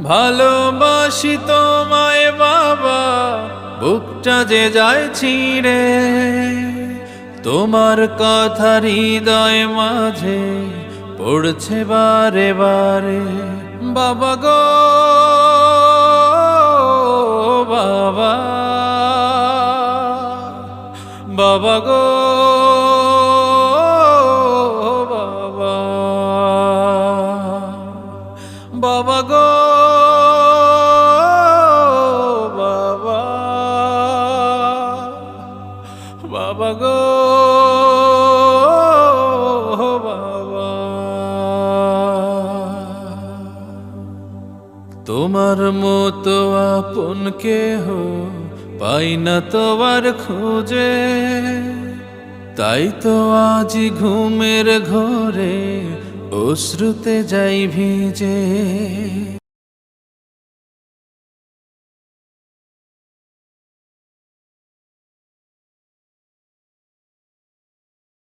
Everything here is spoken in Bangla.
ভালোবাসি তোমায় বাবা, বুকটা যে যায় ছিঁড়ে, তোমার কথা হৃদয় মাঝে পড়ছে বারে বারে। বাবা গো বাবা, বাবা গো বাবা, বাবা গো বাবা, বাবা গো বাবা। তোমার মতো আপন কেহ পাই না তোমার খোঁজে, তাই তো আজ ঘুমের ঘরে অশ্রুতে যাই ভিজে।